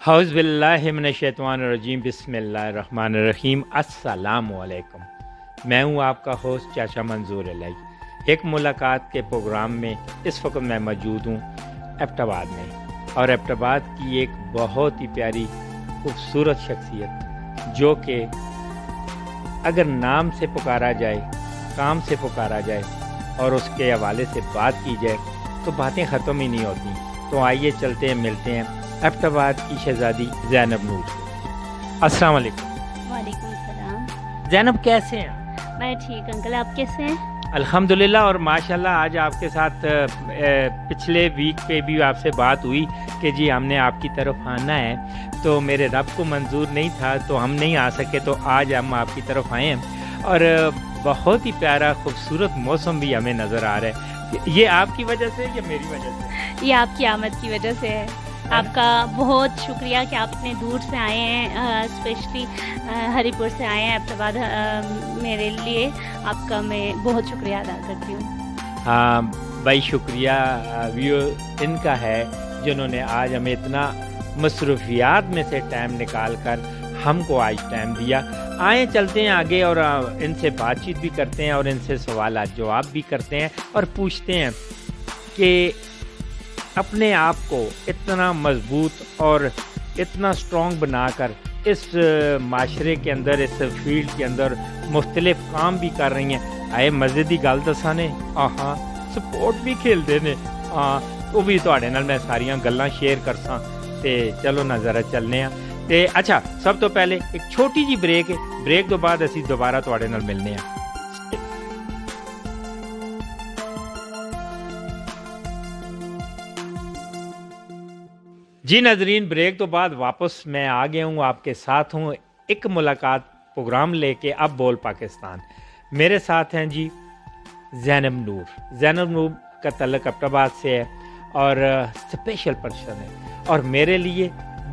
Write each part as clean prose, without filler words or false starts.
House बिल्लाहि मिनश्शैतानिर्रजीम बिस्मिल्लाहिर्रहमानिर्रहीम। अस्सलामु अलैकुम। मैं हूँ आपका होस्ट चाचा मंजूर अलई। एक मुलाकात के प्रोग्राम में इस वक्त मैं मौजूद हूँ एबटाबाद में, और एबटाबाद की एक बहुत ही प्यारी खूबसूरत शख्सियत जो कि अगर नाम से पुकारा जाए, काम से पुकारा जाए और उसके हवाले से बात की जाए तो बातें ख़त्म ही नहीं होती। तो आइए चलते हैं, मिलते हैं एबटाबाद की शहज़ादी ज़ैनब नूर से। अस्सलाम वालेकुम। वालेकुम सलाम। ज़ैनब कैसे हैं? मैं ठीक अंकल, आप कैसे हैं? अल्हम्दुलिल्लाह। और माशाल्लाह आज आपके साथ पिछले वीक पे भी आपसे बात हुई कि जी हमने आपकी तरफ आना है, तो मेरे रब को मंजूर नहीं था तो हम नहीं आ सके, तो आज हम आपकी तरफ आए हैं और बहुत ही प्यारा खूबसूरत मौसम भी हमें नज़र आ रहा है। ये आपकी वजह से या मेरी वजह से? ये आपकी आमद की वजह से है। आपका बहुत शुक्रिया कि आप इतने दूर से आए हैं, स्पेशली हरिपुर से आए हैं एबटाबाद मेरे लिए। आपका मैं बहुत शुक्रिया अदा करती हूँ। हाँ भाई, शुक्रिया व्यू इनका है जिन्होंने आज हमें इतना मसरूफियात में से टाइम निकाल कर हमको आज टाइम दिया। आए चलते हैं आगे और इनसे बातचीत भी करते हैं और इनसे सवाल जवाब भी करते हैं और पूछते हैं कि अपने आप को इतना मजबूत और इतना स्ट्रॉन्ग बनाकर इस माशरे के अंदर, इस फील्ड के अंदर मुख्तलिफ काम भी कर रही हैं। आए मज़े दी गल दसा ने, हाँ स्पोर्ट भी खेलते ने, हाँ वो भी तुहाडे नाल मैं सारियां गल्लां शेयर करसां। ते चलो ना जरा चलने आ। ते अच्छा, सब तो पहले एक छोटी जी ब्रेक है, ब्रेक तो बाद असीं दोबारा तुहाडे नाल मिलने आ। जी नाजरीन, ब्रेक तो बाद वापस मैं आ गया हूँ, आपके साथ हूँ एक मुलाकात प्रोग्राम लेके अब बोल पाकिस्तान। मेरे साथ हैं जी ज़ैनब नूर। ज़ैनब नूर का तल्लुक एबटाबाद से है और स्पेशल पर्सन है और मेरे लिए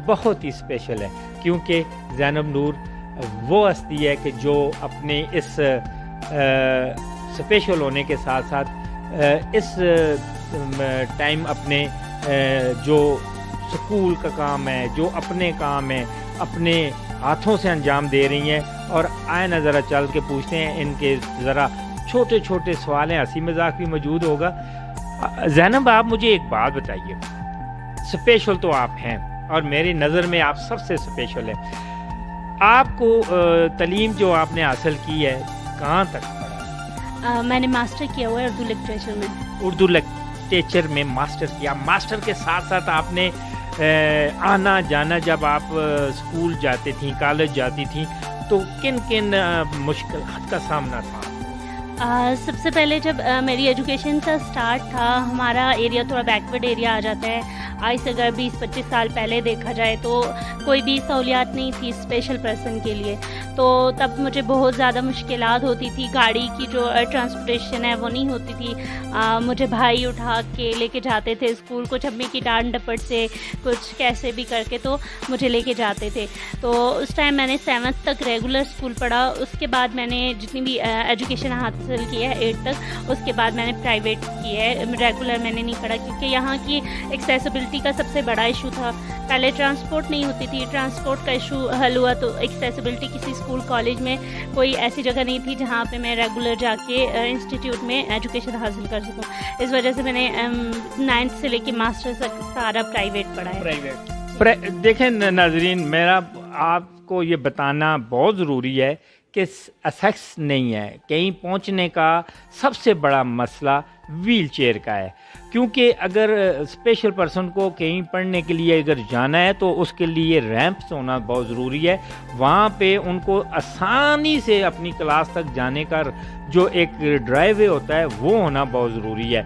बहुत ही स्पेशल है, क्योंकि ज़ैनब नूर वो हस्ती है कि जो अपने इस स्पेशल होने के साथ साथ इस टाइम अपने जो स्कूल का काम है, जो अपने काम है, अपने हाथों से अंजाम दे रही हैं। और आए ना ज़रा चल के पूछते हैं इनके ज़रा छोटे छोटे सवाल हैं, हंसी मजाक भी मौजूद होगा। ज़ैनब, आप मुझे एक बात बताइए, स्पेशल तो आप हैं और मेरी नज़र में आप सबसे स्पेशल है। आपको तालीम जो आपने हासिल की है कहाँ तक पढ़ा? मैंने मास्टर किया हुआ है उर्दू लिटरेचर में। उर्दू लिटरेचर में मास्टर किया। मास्टर के साथ साथ आपने आना जाना, जब आप स्कूल जाती थी, कॉलेज जाती थी, तो किन किन मुश्किलात का सामना था? सबसे पहले जब मेरी एजुकेशन का स्टार्ट था, हमारा एरिया थोड़ा बैकवर्ड एरिया आ जाता है। आज से अगर 20-25 साल पहले देखा जाए तो कोई भी सहूलियात नहीं थी स्पेशल पर्सन के लिए, तो तब मुझे बहुत ज़्यादा मुश्किलात होती थी। गाड़ी की जो ट्रांसपोर्टेशन है वो नहीं होती थी। मुझे भाई उठा के लेके जाते थे स्कूल, कुछ अम्मी की डांट डपट से, कुछ कैसे भी करके तो मुझे लेके जाते थे। तो उस टाइम मैंने 7th तक रेगुलर स्कूल पढ़ा। उसके बाद मैंने जितनी भी एजुकेशन हासिल की है 8th तक, उसके बाद मैंने प्राइवेट की है, रेगुलर मैंने नहीं पढ़ा, क्योंकि यहाँ की एक्सेसिबिलिटी का सबसे बड़ा इशू था। पहले ट्रांसपोर्ट नहीं होती थी, ट्रांसपोर्ट का इशू हल हुआ तो एक्सेसिबिलिटी, किसी स्कूल कॉलेज में कोई ऐसी जगह नहीं थी जहाँ पे मैं रेगुलर जाके इंस्टीट्यूट में एजुकेशन हासिल कर सकूँ। इस वजह से मैंने 9th से लेके मास्टर्स तक सारा प्राइवेट पढ़ा है। प्राइवेट देखें नाजरीन, मेरा आपको ये बताना बहुत ज़रूरी है कि एक्सेस नहीं है। कहीं पहुंचने का सबसे बड़ा मसला व्हील चेयर का है, क्योंकि अगर स्पेशल पर्सन को कहीं पढ़ने के लिए अगर जाना है तो उसके लिए रैंप्स होना बहुत ज़रूरी है। वहाँ पे उनको आसानी से अपनी क्लास तक जाने का जो एक ड्राइववे होता है वो होना बहुत ज़रूरी है।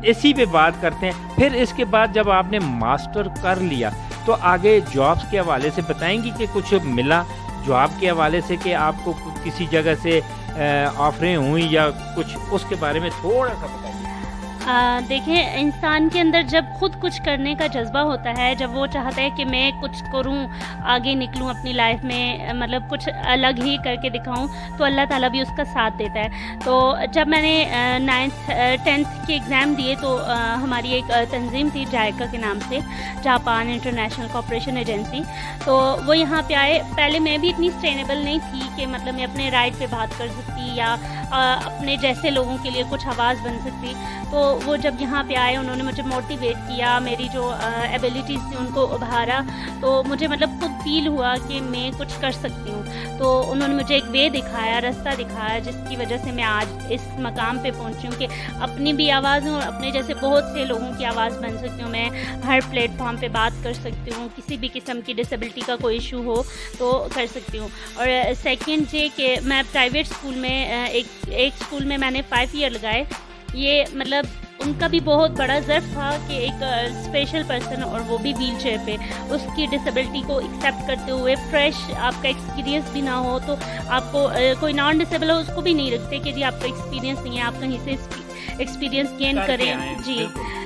इसी पे बात करते हैं। फिर इसके बाद जब आपने मास्टर कर लिया तो आगे जॉब्स के हवाले से बताएंगी कि कुछ मिला जॉब के हवाले से, कि आपको किसी जगह से ऑफरें हुई या कुछ, उसके बारे में थोड़ा सा बताइए। دیکھیں انسان کے اندر جب خود کچھ کرنے کا جذبہ ہوتا ہے، جب وہ چاہتا ہے کہ میں کچھ کروں، آگے نکلوں اپنی لائف میں، مطلب کچھ الگ ہی کر کے دکھاؤں، تو اللہ تعالیٰ بھی اس کا ساتھ دیتا ہے. تو جب میں نے 10th کے ایگزام دیے تو ہماری ایک تنظیم تھی جائکا کے نام سے، جاپان انٹرنیشنل کوآپریشن ایجنسی، تو وہ یہاں پہ آئے. پہلے میں بھی اتنی سسٹینیبل نہیں تھی کہ مطلب میں اپنے رائٹ پہ بات کر سکتی یا اپنے جیسے لوگوں کے لیے کچھ آواز بن سکتی. تو وہ جب یہاں پہ آئے انہوں نے مجھے موٹیویٹ کیا، میری جو ایبیلیٹیز تھی ان کو ابھارا، تو مجھے مطلب خود فیل ہوا کہ میں کچھ کر سکتی ہوں. تو انہوں نے مجھے ایک وے دکھایا، رستہ دکھایا، جس کی وجہ سے میں آج اس مقام پہ پہنچی ہوں کہ اپنی بھی آواز ہوں اور اپنے جیسے بہت سے لوگوں کی آواز بن سکتی ہوں. میں ہر پلیٹ فارم پہ بات کر سکتی ہوں، کسی بھی قسم کی ڈسیبلٹی کا کوئی ایشو ہو تو کر سکتی ہوں. اور سیکنڈ یہ کہ میں پرائیویٹ اسکول میں ایک اسکول میں نے 5 ایئر لگائے. یہ مطلب ان کا بھی بہت بڑا ظرف تھا کہ ایک اسپیشل پرسن اور وہ بھی ویل چیئر پہ، اس کی ڈسیبلٹی کو ایکسیپٹ کرتے ہوئے، فریش آپ کا ایکسپیرینس بھی نہ ہو تو آپ کو کوئی نان ڈسیبل ہو اس کو بھی نہیں رکھتے کہ جی آپ کا ایکسپیرینس نہیں ہے، آپ کہیں سے ایکسپیرینس گین کریں. جی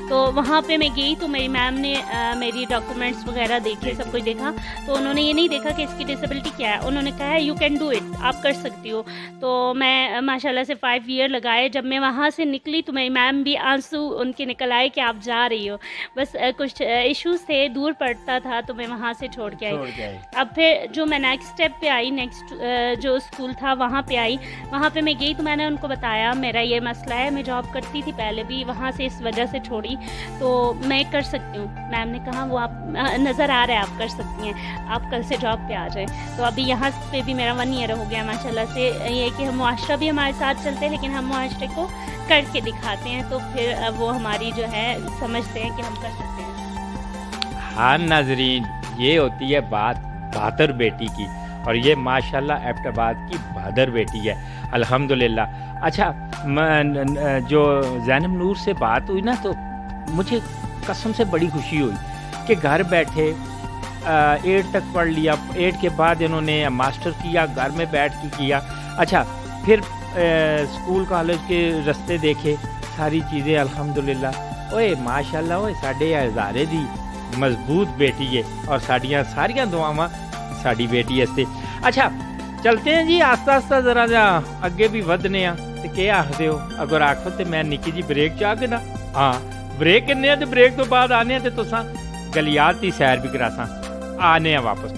تو وہاں پہ میں گئی تو میری میم نے میری ڈاکومنٹس وغیرہ دیکھے، سب کچھ دیکھا. تو انہوں نے یہ نہیں دیکھا کہ اس کی ڈسیبلٹی کیا ہے، انہوں نے کہا یو کین ڈو اٹ، آپ کر سکتی ہو. تو میں ماشاءاللہ سے 5 ایئر لگائے. جب میں وہاں سے نکلی تو میری میم بھی آنسو ان کے نکل آئے کہ آپ جا رہی ہو. بس کچھ ایشوز تھے، دور پڑتا تھا تو میں وہاں سے چھوڑ کے آئی. اب پھر جو میں نیکسٹ اسٹیپ پہ آئی، نیکسٹ جو اسکول تھا وہاں پہ آئی. وہاں پہ میں گئی تو میں نے ان کو بتایا میرا یہ مسئلہ ہے، میں جاب کرتی تھی پہلے بھی، وہاں سے اس وجہ سے چھوڑی، تو میں کر سکتی ہوں. میم نے کہا وہ آپ نظر آ رہا ہے آپ کر سکتی ہیں، آپ کل سے جاب پہ آ جائیں. تو ابھی یہاں پہ بھی میرا 1 ایئر ہو گیا ماشاءاللہ سے. یہ کہ ہم معاشرہ بھی ہمارے ساتھ چلتے ہیں لیکن ہم معاشرے کو کر کے دکھاتے ہیں، تو پھر وہ ہماری جو ہے سمجھتے ہیں کہ ہم کر سکتے ہیں. ہاں ناظرین، یہ ہوتی ہے بات بہادر بیٹی کی، اور یہ ماشاءاللہ ایبٹ آباد کی بہادر بیٹی ہے الحمدللہ. اچھا جو زینب نور سے بات ہوئی نا تو مجھے قسم سے بڑی خوشی ہوئی کہ گھر بیٹھے 8 تک پڑھ لیا، 8 کے بعد انہوں نے ماسٹر کیا، گھر میں بیٹھ کے کیا. اچھا پھر اسکول کالج کے رستے دیکھے، ساری چیزیں الحمدللہ. اوئے ماشاءاللہ اوئے ساڈے ہزارے دی مضبوط بیٹی ہے اور ساڈیاں ساریاں دعاواں ساڈی بیٹی واسطے. اچھا چلتے ہیں جی آہستہ آہستہ ذرا جا اگے بھی ودنے آ. تے کہ آخدے ہو؟ اگر آکھو تے میں نکی جی بریک چاہ کے نا، ہاں بریک کرنے تے بریک تو بعد آنے تے تساں گلیات دی سیر بھی کراساں. آنے واپس.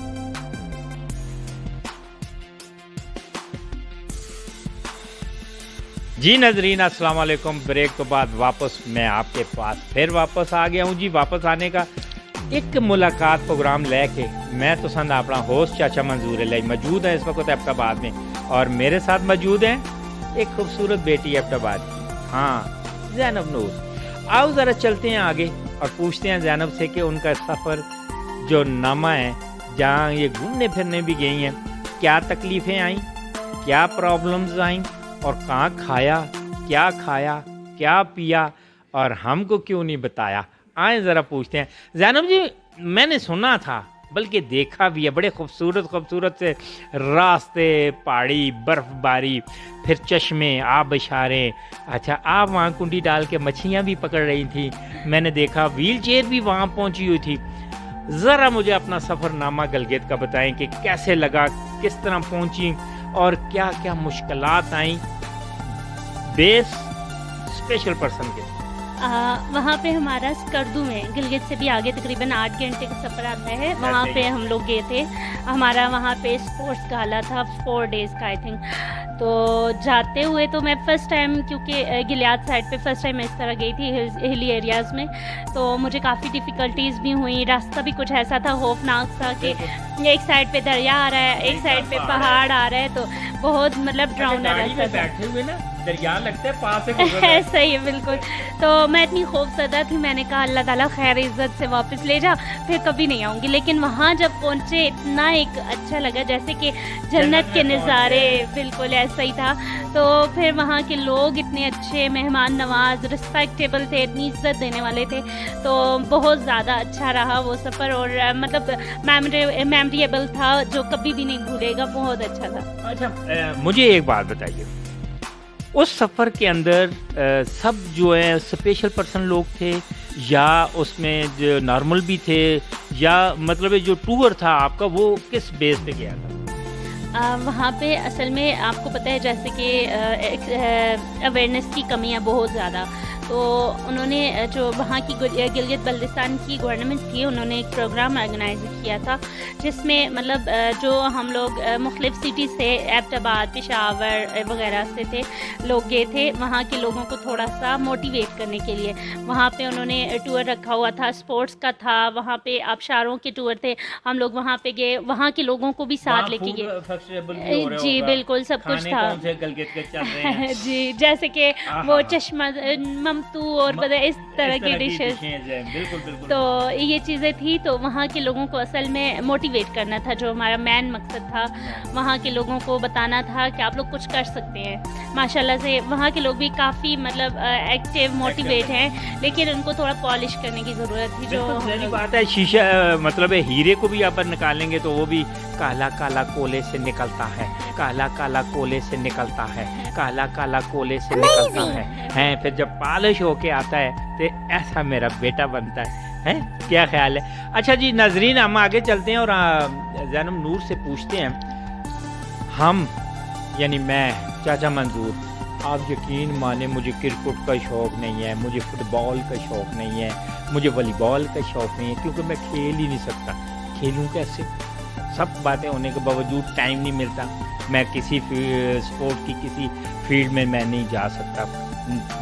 جی ناظرین السلام علیکم. بریک تو بعد واپس میں آپ کے پاس پھر واپس آ گیا ہوں جی. واپس آنے کا ایک ملاقات پروگرام لے کے میں تو سن اپنا ہوسٹ چاچا منظور علیہ موجود ہیں اس وقت ایبٹ آباد میں، اور میرے ساتھ موجود ہیں ایک خوبصورت بیٹی ایبٹ آباد کی، ہاں زینب نور. آؤ ذرا چلتے ہیں آگے اور پوچھتے ہیں زینب سے کہ ان کا سفر جو نامہ ہے، جہاں یہ گھومنے پھرنے بھی گئی ہیں، کیا تکلیفیں آئیں، کیا پرابلمز آئیں، اور کہاں کھایا کیا پیا اور ہم کو کیوں نہیں بتایا. آئیں ذرا پوچھتے ہیں. زینب جی میں نے سنا تھا بلکہ دیکھا بھی ہے، بڑے خوبصورت سے راستے، پہاڑی، برف باری، پھر چشمے، آب اشارے. اچھا آپ وہاں کنڈی ڈال کے مچھلیاں بھی پکڑ رہی تھیں، میں نے دیکھا ویل چیئر بھی وہاں پہنچی ہوئی تھی. ذرا مجھے اپنا سفر نامہ گلگت کا بتائیں کہ کیسے لگا، کس طرح پہنچی اور کیا کیا مشکلات آئیں بیس اسپیشل پرسن کے. وہاں پہ ہمارا اسکردو میں گلگت سے بھی آگے تقریباً 8 گھنٹے کا سفر آتا ہے. وہاں پہ ہم لوگ گئے تھے، ہمارا وہاں پہ اسپورٹس گالا تھا 4 days کا آئی تھنک. تو جاتے ہوئے تو میں فرسٹ ٹائم، کیونکہ گلیات سائڈ پہ فرسٹ ٹائم اس طرح گئی تھی ہلی ایریاز میں، تو مجھے کافی ڈیفیکلٹیز بھی ہوئیں. راستہ بھی کچھ ایسا تھا خوفناک سا کہ ایک سائڈ پہ دریا آ رہا ہے، ایک سائڈ پہ پہاڑ آ رہا ہے، تو بہت مطلب ڈراؤنا راستہ تھا. بیٹھے ہوئے نا دریا لگتا ہے پاس سے صحیح ہے بالکل. تو میں اتنی خوف زدہ تھی، میں نے کہا اللہ تعالیٰ خیر عزت سے واپس لے جا، پھر کبھی نہیں آؤں گی. لیکن وہاں جب پہنچے اتنا ایک اچھا لگا جیسے کہ جنت کے نظارے، بالکل ایسا ہی تھا. تو پھر وہاں کے لوگ اتنے اچھے، مہمان نواز، رسپیکٹیبل تھے، اتنی عزت دینے والے تھے. تو بہت زیادہ اچھا رہا وہ سفر، اور مطلب میموریبل تھا، جو کبھی بھی نہیں بھولے گا، بہت اچھا تھا. اچھا مجھے ایک بات بتائیے، उस सफ़र के अंदर सब जो है स्पेशल पर्सन लोग थे या उसमें जो नॉर्मल भी थे, या मतलब ये जो टूर था आपका वो किस बेस पे गया था? वहाँ पे असल में आपको पता है जैसे कि अवेयरनेस की कमी है बहुत ज़्यादा, तो उन्होंने जो वहाँ की गिलगित बल्तिस्तान की गवर्नमेंट थी, उन्होंने एक प्रोग्राम ऑर्गेनाइज किया था जिसमें मतलब जो हम लोग मुख्तलिफ सिटी से एबटाबाद, पेशावर वगैरह से थे लोग गए थे वहाँ के लोगों को थोड़ा सा मोटिवेट करने के लिए। वहाँ पे उन्होंने टूर रखा हुआ था, स्पोर्ट्स का था, वहाँ पे आबशारों के टूर थे, हम लोग वहाँ पे गए, वहाँ के लोगों को भी साथ लेके गए। जी बिल्कुल, सब कुछ था। जी, जैसे कि वो चश्मा ममतू और इस तरह की डिशेस, तो ये चीज़ें थी। तो वहाँ के लोगों को असल में मोटिवेट करना था, जो हमारा मेन मकसद था। वहाँ के लोगों को बताना था कि आप लोग कुछ कर सकते हैं। माशाल्लाह से वहाँ के लोग भी काफ़ी मतलब एक्टिव, मोटिवेट हैं, लेकिन उनको थोड़ा पॉलिश करने की ज़रूरत थी। जो बात है, शीशा मतलब हीरे को भी अपन निकालेंगे तो वो भी काला काला कोले से निकलता है, काला काला कोले से निकलता है, काला काला कोले से निकलता है। फिर जब पॉलिश होके आता है तो ऐसा मेरा बेटा बनता है। क्या ख्याल है? अच्छा जी नाजरीन, हम आगे चलते हैं और ज़ैनब नूर से पूछते हैं। हम यानी मैं, चाचा मंजूर, आप यकीन माने मुझे क्रिकेट का शौक़ नहीं है, मुझे फुटबॉल का शौक़ नहीं है, मुझे वॉलीबॉल का शौक़ नहीं है, क्योंकि मैं खेल ही नहीं सकता। खेलूँ कैसे? सब बातें होने के बावजूद टाइम नहीं मिलता। मैं किसी स्पोर्ट की किसी फील्ड में मैं नहीं जा सकता,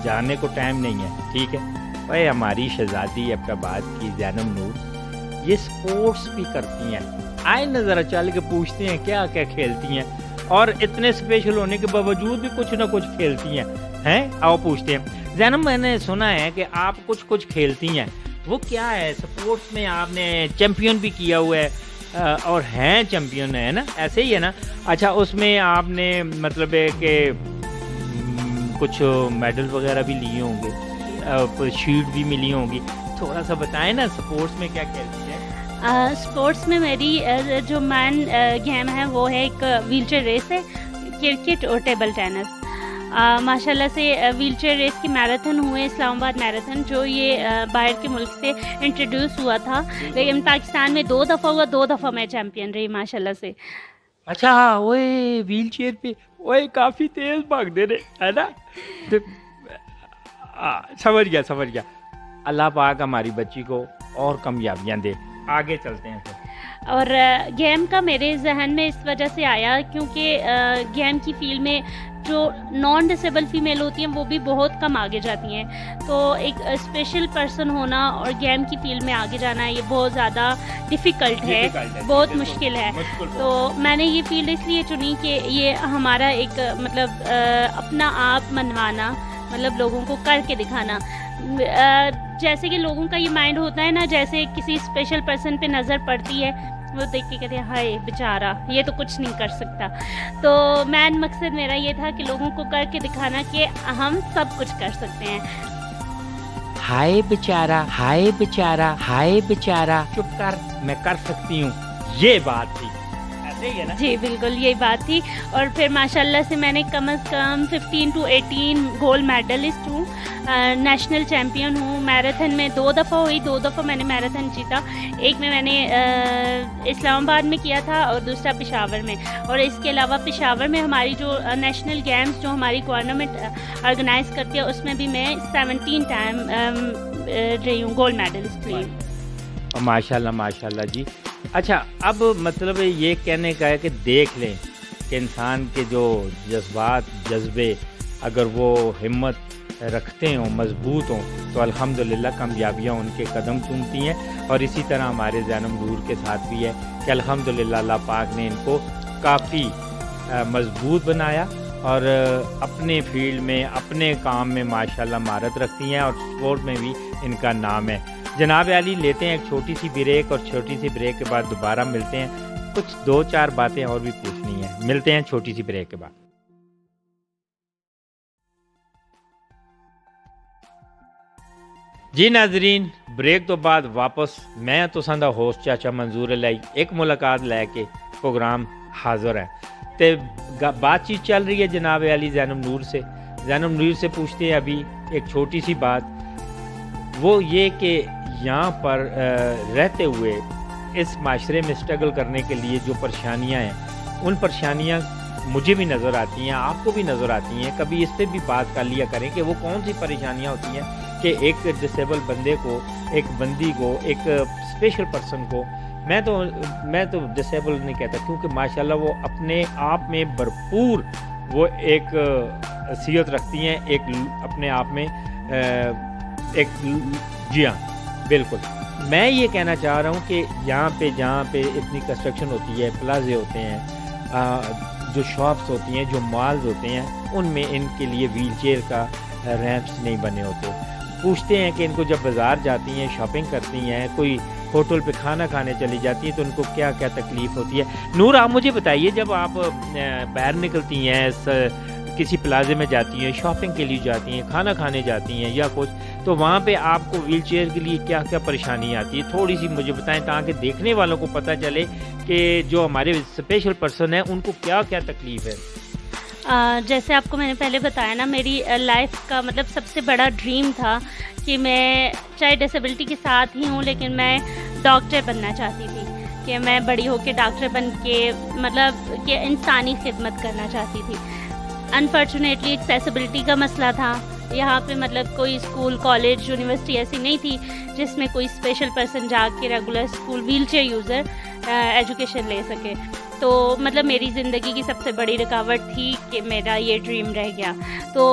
जाने को टाइम नहीं है। ठीक है भाई, हमारी शहजादी एबटाबाद की ज़ैनब नूर ये स्पोर्ट्स भी करती हैं। आए न ज़रा चल के पूछते हैं क्या क्या खेलती हैं, और इतने स्पेशल होने के बावजूद भी कुछ ना कुछ खेलती हैं। आओ पूछते हैं। ज़ैनब, मैंने सुना है कि आप कुछ कुछ खेलती हैं, वो क्या है? स्पोर्ट्स में आपने चैम्पियन भी किया हुआ है और हैं चैम्पियन, है ना? ऐसे ही है ना? अच्छा, उसमें आपने मतलब है कि कुछ मेडल वगैरह भी लिए होंगे, शील्ड भी मिली होंगी, थोड़ा सा बताएं ना स्पोर्ट्स में क्या खेलती है? स्पोर्ट्स में मेरी जो मेन गेम है वो है एक व्हीलचेयर रेस है, क्रिकेट और टेबल टेनिस। माशाल्लाह से व्हीलचेयर रेस की मैराथन हुए, इस्लामाबाद मैराथन, जो ये बाहर के मुल्क से इंट्रोड्यूस हुआ था, लेकिन पाकिस्तान में 2 दफ़ा हुआ, 2 दफ़ा मैं चैम्पियन रही माशाल्लाह से। अच्छा, ओए व्हीलचेयर पे, ओए काफ़ी तेज़ भागते रहे, है ना? तो समझ गया। अल्लाह पाक हमारी बच्ची को और कामयाबियाँ दे। आगे चलते हैं फिर। और गेम का मेरे जहन में इस वजह से आया क्योंकि गेम की फील्ड में जो नॉन डिसेबल फीमेल होती हैं वो भी बहुत कम आगे जाती हैं, तो एक स्पेशल पर्सन होना और गेम की फील्ड में आगे जाना ये बहुत ज़्यादा डिफ़िकल्ट है, बहुत मुश्किल है। तो मैंने ये फील्ड इसलिए चुनी कि ये हमारा एक मतलब अपना आप मनवाना, मतलब लोगों को करके दिखाना। जैसे कि लोगों का ये माइंड होता है ना, जैसे किसी स्पेशल पर्सन पे नज़र पड़ती है, वो देख के कहते हैं हाय बेचारा, ये तो कुछ नहीं कर सकता। तो मेन मकसद मेरा ये था कि लोगों को करके दिखाना कि हम सब कुछ कर सकते हैं। हाय बेचारा, हाय बेचारा, हाय बेचारा, चुप कर, मैं कर सकती हूँ, ये बात थी। ऐसे ही है ना? जी बिल्कुल, यही बात थी। और फिर माशाल्लाह से मैंने कम से कम 15 to 18 गोल्ड मेडलिस्ट हूँ, नेशनल चैम्पियन हूँ। मैराथन में 2 दफ़ा हुई, 2 दफ़ा मैंने मैराथन जीता। एक में मैंने इस्लामाबाद में किया था और दूसरा पेशावर में। और इसके अलावा पेशावर में हमारी जो नेशनल गेम्स जो हमारी गवर्नमेंट ऑर्गेनाइज़ करती है उसमें भी मैं 17 टाइम रही हूँ, गोल्ड मेडलिस्ट रही हूँ। माशाल्लाह जी। अच्छा, अब मतलब ये कहने का है कि देख लें कि इंसान के जो जज्बात, जज्बे अगर वो हिम्मत रखते हों, मजबूत हों, तो अल्हम्दुलिल्लाह कामयाबियाँ उनके कदम चूमती हैं। और इसी तरह हमारे ज़ैनब नूर के साथ भी है कि अल्हम्दुलिल्लाह अल्लाह पाक ने इनको काफ़ी मजबूत बनाया और अपने फील्ड में, अपने काम में माशाल्लाह महारत रखती हैं और स्पोर्ट में भी इनका नाम है। जनाब अली, लेते हैं एक छोटी सी ब्रेक और छोटी सी ब्रेक के बाद दोबारा मिलते हैं। कुछ 2-4 बातें और भी पूछनी है, मिलते हैं छोटी सी ब्रेक के बाद। जी नाजरीन, ब्रेक तो बाद वापस मैं तुसां दा होस्ट चाचा मंजूर लाई एक मुलाकात लैके प्रोग्राम हाज़र है। तो बातचीत चल रही है जनाब अली ज़ैनब नूर से। ज़ैनब नूर से पूछते हैं अभी एक छोटी सी बात, वो ये कि यहाँ पर रहते हुए इस माशरे में स्ट्रगल करने के लिए जो परेशानियाँ हैं, उन परेशानियाँ मुझे भी नज़र आती हैं, आपको भी नज़र आती हैं। कभी इस पर भी बात कर लिया करें कि वो कौन सी परेशानियाँ होती हैं कि एक डिसेबल बंदे को, एक बंदी को, एक स्पेशल पर्सन को, मैं तो डिसेबल नहीं कहता, क्योंकि माशाल्लाह वो अपने आप में भरपूर वो एक हैसियत रखती हैं, एक अपने आप में जी हाँ बिल्कुल। मैं ये कहना चाह रहा हूँ कि यहाँ पे जहाँ पे इतनी कंस्ट्रक्शन होती है, प्लाजे होते हैं, जो शॉप्स होती हैं, जो मॉल्स होते हैं, उनमें इनके लिए व्हील चेयर का रैंप्स नहीं बने होते। पूछते हैं कि इनको जब बाज़ार जाती हैं, शॉपिंग करती हैं, कोई होटल पे खाना खाने चली जाती हैं, तो उनको क्या क्या तकलीफ़ होती है। नूर, आप मुझे बताइए, जब आप बाहर निकलती हैं, किसी प्लाजे में जाती हैं, शॉपिंग के लिए जाती हैं, खाना खाने जाती हैं या कुछ, तो वहाँ पे आपको व्हील चेयर के लिए क्या क्या परेशानी आती है, थोड़ी सी मुझे बताएं, ताकि देखने वालों को पता चले कि जो हमारे स्पेशल पर्सन है उनको क्या क्या तकलीफ़ है। जैसे आपको मैंने पहले बताया ना, मेरी लाइफ का मतलब सबसे बड़ा ड्रीम था कि मैं चाहे डिसेबिलिटी के साथ ही हूँ, लेकिन मैं डॉक्टर बनना चाहती थी, कि मैं बड़ी होकर डॉक्टर बन के मतलब कि इंसानी खिदमत करना चाहती थी। अनफॉर्चुनेटली एक्सेसिबिलिटी का मसला था यहाँ पे, मतलब कोई स्कूल, कॉलेज, यूनिवर्सिटी ऐसी नहीं थी जिसमें कोई स्पेशल पर्सन जाके regular school wheelchair user education ले सके। तो मतलब मेरी ज़िंदगी की सबसे बड़ी रुकावट थी कि मेरा ये ड्रीम रह गया। तो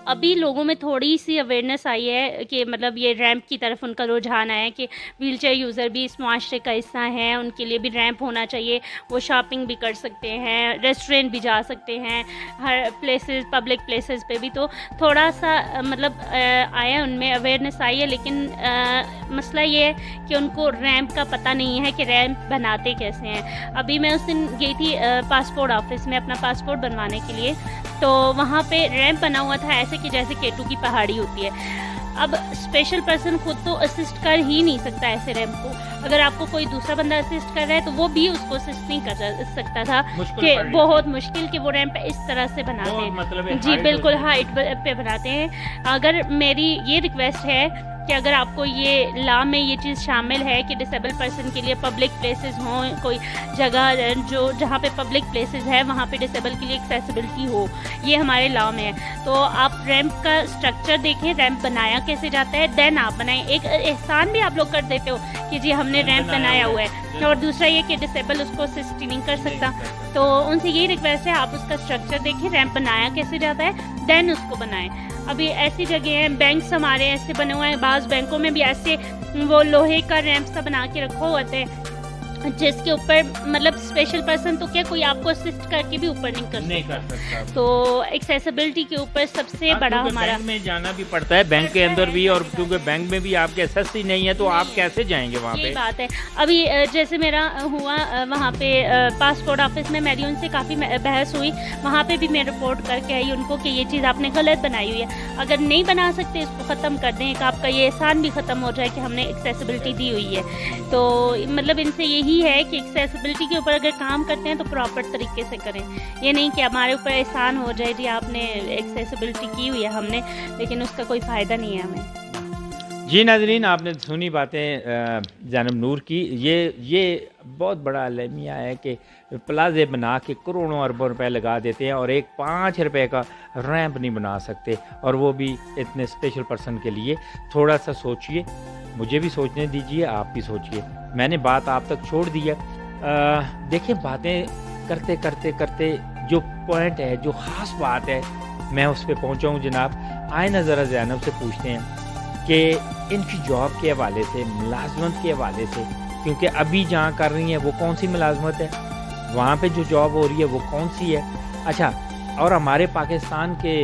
अभी लोगों में थोड़ी सी अवेयरनेस आई है कि मतलब ये रैंप की तरफ उनका रुझान आया है कि व्हीलचेयर यूज़र भी इस मुआशरे का हिस्सा हैं, उनके लिए भी रैंप होना चाहिए, वो शॉपिंग भी कर सकते हैं, रेस्टोरेंट भी जा सकते हैं, हर प्लेसेस, पब्लिक प्लेसेस पे भी। तो थोड़ा सा मतलब आया, उनमें अवेयरनेस आई है, लेकिन मसला ये है कि उनको रैंप का पता नहीं है कि रैंप बनाते कैसे हैं। अभी मैं उस दिन गई थी पासपोर्ट ऑफिस में अपना पासपोर्ट बनवाने के लिए, तो वहाँ पे रैंप बना हुआ था ऐसे कि जैसे केटू की पहाड़ी होती है। अब स्पेशल पर्सन खुद तो असिस्ट कर ही नहीं सकता ऐसे रैंप को, अगर आपको कोई दूसरा बंदा असिस्ट कर रहा है तो वो भी उसको असिस्ट नहीं कर सकता था, कि बहुत मुश्किल कि वो रैंप इस तरह से बनाते हैं। मतलब जी बिल्कुल, हाइट पे बनाते हैं। अगर मेरी ये रिक्वेस्ट है कि अगर आपको ये लॉ में ये चीज़ शामिल है कि डिसेबल पर्सन के लिए पब्लिक प्लेसेस हों, कोई जगह जो जहाँ पे पब्लिक प्लेसेस है वहाँ पे डिसेबल के लिए एक्सेसिबिलिटी हो, ये हमारे लॉ में है। तो आप रैंप का स्ट्रक्चर देखें, रैंप बनाया कैसे जाता है, देन आप बनाएं। एक एहसान भी आप लोग कर देते हो कि जी हमने रैंप बनाया हुआ है, और दूसरा ये कि डिसेबल उसको असिस्ट नहीं कर सकता। तो उनसे यही रिक्वेस्ट है, आप उसका स्ट्रक्चर देखें, रैंप बनाया कैसे जाता है, देन उसको बनाएं। अभी ऐसी जगह हैं, बैंक्स हमारे ऐसे बने हुए हैं, बाज़ बैंकों में भी ऐसे वो लोहे का रैंप सा बना के रखा हुआ है जिसके ऊपर मतलब स्पेशल पर्सन तो क्या कोई आपको असिस्ट करके भी ऊपर नहीं कर सकता। तो एक्सेसिबिलिटी के ऊपर सबसे बड़ा हमारा बैंक में जाना भी पड़ता है, बैंक के अंदर भी, और क्योंकि बैंक में भी आपके एसेस ही नहीं है तो आप कैसे जाएंगे वहाँ पे। ये बात है। अभी जैसे मेरा हुआ वहाँ पे पासपोर्ट ऑफिस में मेरी उनसे काफ़ी बहस हुई, वहाँ पे भी मैं रिपोर्ट करके आई उनको कि ये चीज़ आपने गलत बनाई हुई है, अगर नहीं बना सकते इसको ख़त्म कर दें, कि आपका ये एहसान भी ख़त्म हो जाए कि हमने एक्सेसिबिलिटी दी हुई है। तो मतलब इनसे यही है कि एक्सेसिबिलिटी के ऊपर अगर काम करते हैं तो प्रॉपर तरीके से करें, ये नहीं कि हमारे ऊपर एहसान हो जाए जी आपने एक्सेसिबिलिटी की हुई है हमने, लेकिन उसका कोई फ़ायदा नहीं है हमें। जी नाज़रीन, आपने सुनी बातें ज़ैनब नूर की। ये बहुत बड़ा अलमिया है कि प्लाजे बना के करोड़ों अरबों रुपए लगा देते हैं और एक 5 रुपए का रैंप नहीं बना सकते, और वो भी इतने स्पेशल पर्सन के लिए। थोड़ा सा सोचिए, मुझे भी सोचने दीजिए, आप भी सोचिए। मैंने बात आप तक छोड़ दिया। देखिए, बातें करते करते करते जो पॉइंट है, जो ख़ास बात है, मैं उस पर पहुँचा हूँ जनाब। आए ना ज़रा ज़ैनब से पूछते हैं कि इनकी जॉब के हवाले से, मुलाजमत के हवाले से, क्योंकि अभी जहाँ कर रही हैं वो कौन सी मुलाजमत है, वहाँ पे जो जॉब हो रही है वो कौन सी है। अच्छा, और हमारे पाकिस्तान के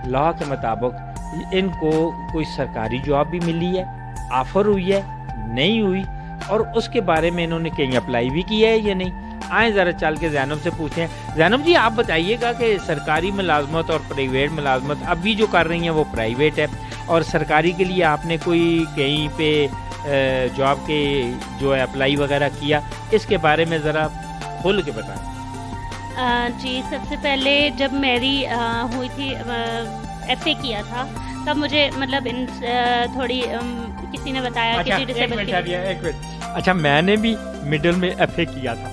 लॉ के मुताबिक इनको कोई सरकारी जॉब भी मिली है, ऑफ़र हुई है, नहीं हुई, और उसके बारे में इन्होंने कहीं अप्लाई भी किया है या नहीं। आए ज़रा चल के ज़ैनब से पूछते हैं। ज़ैनब जी, आप बताइएगा कि सरकारी मुलाजमत और प्राइवेट मुलाजमत अभी जो कर रही हैं वो प्राइवेट है, और सरकारी के लिए आपने कोई कहीं पे जॉब के जो है अप्लाई वगैरह किया, इसके बारे में ज़रा खुल के बताएं। जी, सबसे पहले जब मेरी हुई थी FA किया था, तब मुझे मतलब थोड़ी किसी ने बताया कि जी डिसेबल के अच्छा, मैंने भी मिडिल में FA किया था।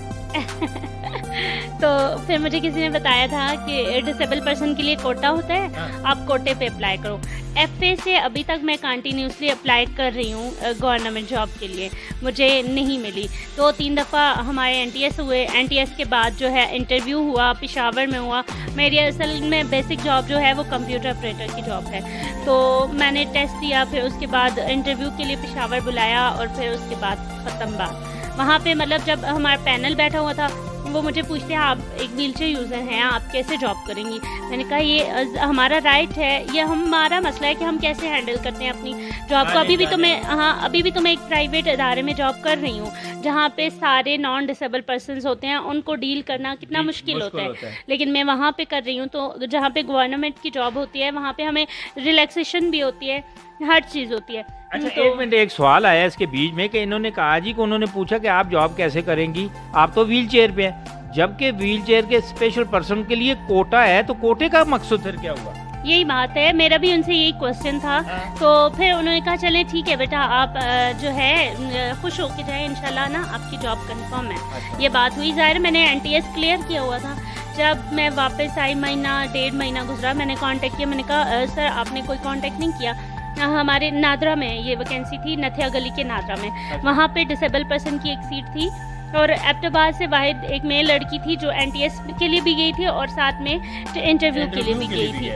तो फिर मुझे किसी ने बताया था कि डिसेबल पर्सन के लिए कोटा होता है, आप कोटे पे अप्लाई करो। FA से अभी तक मैं कंटिन्यूसली अप्लाई कर रही हूँ गवर्नमेंट जॉब के लिए, मुझे नहीं मिली। 2-3 दफ़ा हमारे NTS हुए, NTS के बाद जो है इंटरव्यू हुआ, पेशावर में हुआ। मेरी असल में बेसिक जॉब जो है वो कंप्यूटर ऑपरेटर की जॉब है, तो मैंने टेस्ट दिया, फिर उसके बाद इंटरव्यू के लिए पेशावर बुलाया और फिर उसके बाद ख़त्म बात। वहाँ पे मतलब जब हमारा पैनल बैठा हुआ था, वो मुझे पूछते हैं आप एक व्हीलचेयर यूज़र हैं, आप कैसे जॉब करेंगी। मैंने कहा ये हमारा राइट है, ये हमारा मसला है कि हम कैसे हैंडल करते हैं अपनी जॉब को। अभी भी तो मैं एक प्राइवेट इदारे में जॉब कर रही हूँ, जहाँ पे सारे नॉन डिसेबल पर्सनस होते हैं, उनको डील करना कितना मुश्किल होता है। लेकिन मैं वहाँ पे कर रही हूँ, तो जहाँ पे गवर्नमेंट की जॉब होती है वहाँ पे हमें रिलैक्सेशन भी होती है, हर चीज़ होती है। अच्छा, एक मिनट, एक सवाल आया इसके बीच में कि इन्होंने कहा जी कि उन्होंने पूछा कि आप जॉब कैसे करेंगी, आप तो व्हील चेयर पे हैं, जबकि व्हील चेयर के स्पेशल पर्सन के लिए कोटा है, तो कोटे का मकसद फिर क्या हुआ? यही बात है, मेरा भी उनसे यही क्वेश्चन था। तो फिर उन्होंने कहा चलें ठीक है बेटा, आप जो है खुश होके जाए, इंशाल्लाह ना आपकी जॉब कंफर्म है। ये बात हुई। ज़ाहिर मैंने NTS क्लियर किया हुआ था। जब मैं वापस आई, महीना 1.5 महीना गुजरा, मैंने कांटेक्ट किया, मैंने कहा सर आपने कोई कांटेक्ट नहीं किया। हमारे नादरा में ये वैकेंसी थी, नथिया गली के नादरा में, वहाँ पे डिसेबल पर्सन की एक सीट थी, और एबटाबाद से वाहिद एक मेल लड़की थी जो NTS के लिए भी गई थी और साथ में इंटरव्यू के लिए भी गई थी।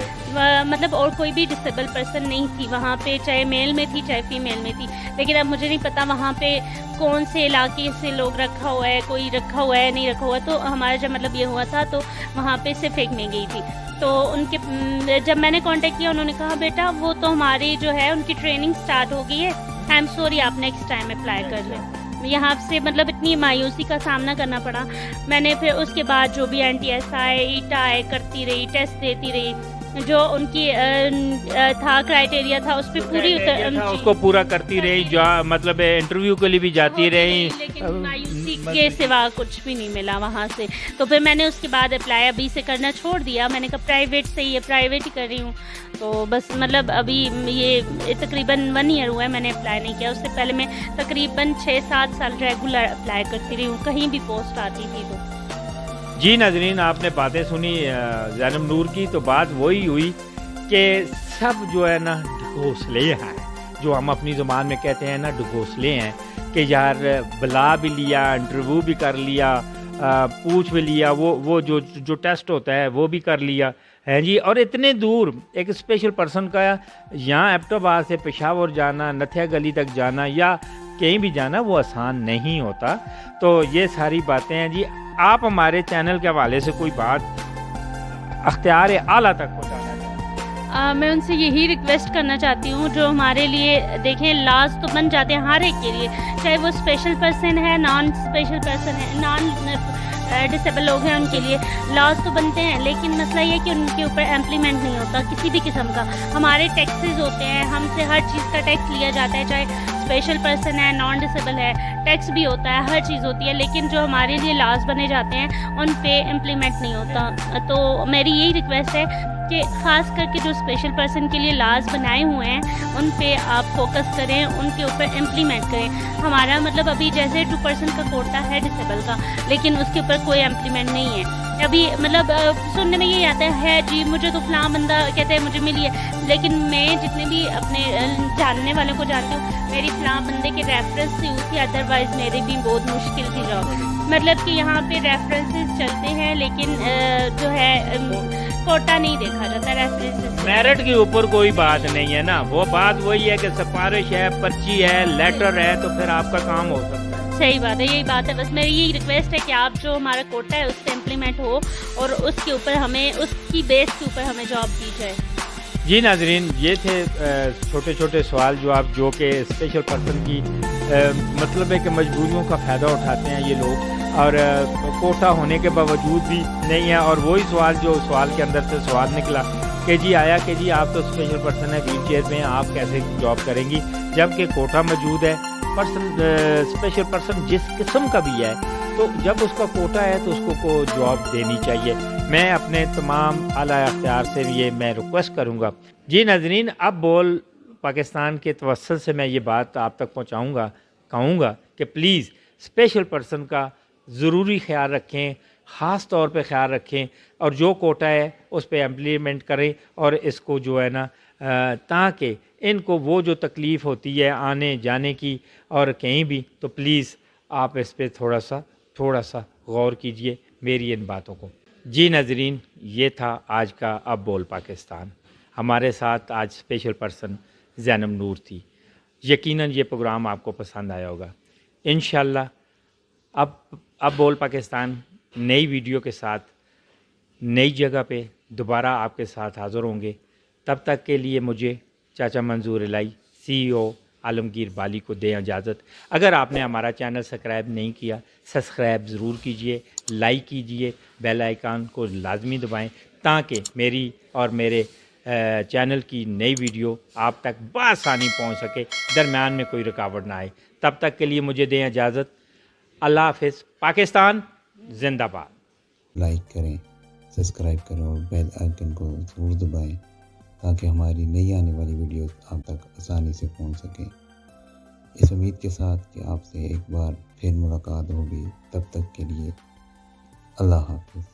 मतलब और कोई भी डिसेबल पर्सन नहीं थी वहाँ पे, चाहे मेल में थी चाहे फीमेल में थी। लेकिन अब मुझे नहीं पता वहाँ पे कौन से इलाके से लोग रखा हुआ है, कोई रखा हुआ है नहीं रखा हुआ। तो हमारा जब मतलब ये हुआ था, तो वहाँ पे सिर्फ एक में गई थी। तो उनके जब मैंने कांटेक्ट किया, उन्होंने कहा बेटा वो तो हमारी जो है उनकी ट्रेनिंग स्टार्ट हो गई है, आई एम सॉरी आप नेक्स्ट टाइम अप्लाई कर लें। यहाँ से मतलब इतनी मायूसी का सामना करना पड़ा। मैंने फिर उसके बाद जो भी NTS आए, ईटा आए, करती रही, टेस्ट देती रही, जो उनकी था क्राइटेरिया था उस पर पूरी उसको पूरा करती रही, जो मतलब इंटरव्यू के लिए भी जाती रही, लेकिन मायूसी के सिवा कुछ भी नहीं मिला वहाँ से। तो फिर मैंने उसके बाद अप्लाई अभी से करना छोड़ दिया। मैंने कहा प्राइवेट से ही है, प्राइवेट ही कर रही हूँ। तो बस मतलब अभी ये तकरीबन 1 ईयर हुआ है मैंने अप्लाई नहीं किया। उससे पहले मैं तकरीबन 6-7 साल रेगुलर अप्लाई करती रही हूँ, कहीं भी पोस्ट आती थी। तो जी नाजरीन, आपने बातें सुनी ज़ैनब नूर की, तो बात वही हुई कि सब जो है ना ढकोसले हैं, जो हम अपनी ज़ुबान में कहते हैं ना ढकोसले हैं, कि यार बुला भी लिया, इंटरव्यू भी कर लिया, पूछ भी लिया, वो जो टेस्ट होता है वो भी कर लिया है जी। और इतने दूर एक स्पेशल पर्सन का यहाँ एबटाबाद से पेशावर जाना, नथिया गली तक जाना या कहीं भी जाना, वो आसान नहीं होता। तो ये सारी बातें हैं जी। आप हमारे चैनल के हवाले से कोई बात अख्तियार आला तक पहुँचाना चाहते? मैं उनसे यही रिक्वेस्ट करना चाहती हूँ, जो हमारे लिए देखें लाज तो बन जाते हैं हर एक के लिए, चाहे वो स्पेशल पर्सन है, नॉन स्पेशल पर्सन है, नॉन डिसेबल लोग हैं, उनके लिए लॉज तो बनते हैं। लेकिन मसला ये है कि उनके ऊपर इम्प्लीमेंट नहीं होता किसी भी किस्म का। हमारे टैक्सेस होते हैं, हमसे हर चीज़ का टैक्स लिया जाता है, चाहे स्पेशल पर्सन है, नॉन डिसेबल है, टैक्स भी होता है, हर चीज़ होती है। लेकिन जो हमारे लिए लॉज बने जाते हैं उन पे इम्प्लीमेंट नहीं होता। तो मेरी यही रिक्वेस्ट है कि ख़ास करके जो स्पेशल पर्सन के लिए लॉज बनाए हुए हैं उन पे आप फोकस करें, उनके ऊपर इम्प्लीमेंट करें। हमारा मतलब अभी जैसे 2% का कोटा है डिसेबल का, लेकिन उसके ऊपर कोई इम्प्लीमेंट नहीं है अभी। मतलब सुनने में ये आता है जी मुझे तो फलां बंदा कहते हैं मुझे मिली है, लेकिन मैं जितने भी अपने जानने वालों को जानती हूँ, मेरी फलां बंदे के रेफरेंस से हुई थी, अदरवाइज़ मेरी भी बहुत मुश्किल थी जॉब। मतलब कि यहाँ पे रेफरेंसेस चलते हैं, लेकिन जो है कोटा नहीं देखा जाता रेफरेंसेस। मेरिट के ऊपर कोई बात नहीं है ना, वो बात वही है कि सिफारिश है, पर्ची है, लेटर है, तो फिर आपका काम हो सकता है। सही बात है, यही बात है। बस मेरी यही रिक्वेस्ट है कि आप जो हमारा कोटा है उस पर इम्प्लीमेंट हो और उसके ऊपर हमें, उसकी बेस के ऊपर हमें जॉब दी जाए। जी नाजरीन, ये थे छोटे छोटे सवाल जो आप जो कि स्पेशल पर्सन की मतलब है कि मजबूरियों का फ़ायदा उठाते हैं ये लोग, और कोटा होने के बावजूद भी नहीं है। और वही सवाल जो सवाल के अंदर से सवाल निकला कि जी आया कि जी आप तो स्पेशल पर्सन है, व्हील चेयर में, आप कैसे जॉब करेंगी, जबकि कोटा मौजूद है। स्पेशल पर्सन जिस किस्म का भी है, तो जब उसका कोटा है तो उसको को जॉब देनी चाहिए। मैं अपने तमाम आला अख्तियार से ये मैं रिक्वेस्ट करूँगा। जी नाज़रीन, अब बोल पाकिस्तान के तवस्सुल से मैं ये बात आप तक पहुँचाऊँगा, कहूँगा कि प्लीज़ स्पेशल पर्सन का ज़रूरी ख्याल रखें, ख़ास तौर पे ख्याल रखें, और जो कोटा है उस पे इम्प्लीमेंट करें, और इसको जो है ना ताकि इनको वो जो तकलीफ़ होती है आने जाने की और कहीं भी, तो प्लीज़ आप इस पे थोड़ा सा गौर कीजिए मेरी इन बातों को। जी नाज़रीन, ये था आज का अब बोल पाकिस्तान। हमारे साथ आज स्पेशल पर्सन ज़ैनब नूर थी। यकीनन ये प्रोग्राम आपको पसंद आया होगा। इंशाल्लाह अब बोल पाकिस्तान नई वीडियो के साथ नई जगह पे दोबारा आपके साथ हाज़िर होंगे। तब तक के लिए मुझे चाचा मंजूर इलाही CEO आलमगीर बाली को दें इजाज़त। अगर आपने हमारा चैनल सब्सक्राइब नहीं किया, सब्सक्राइब ज़रूर कीजिए, लाइक कीजिए, बेल आइकन को लाजमी दबाएं ताकि मेरी और मेरे चैनल की नई वीडियो आप तक बआसानी पहुंच सके, दरमियान में कोई रुकावट ना आए। तब तक के लिए मुझे दें इजाज़त। अल्लाह हाफ़िज़। पाकिस्तान जिंदाबाद। लाइक करें, सब्सक्राइब करें और बेल आइकन को ज़रूर दबाएं ताकि हमारी नई आने वाली वीडियो आप तक आसानी से पहुंच सके। इस उम्मीद के साथ कि आपसे एक बार फिर मुलाकात होगी। तब तक के लिए अल्लाह हाफ़िज़।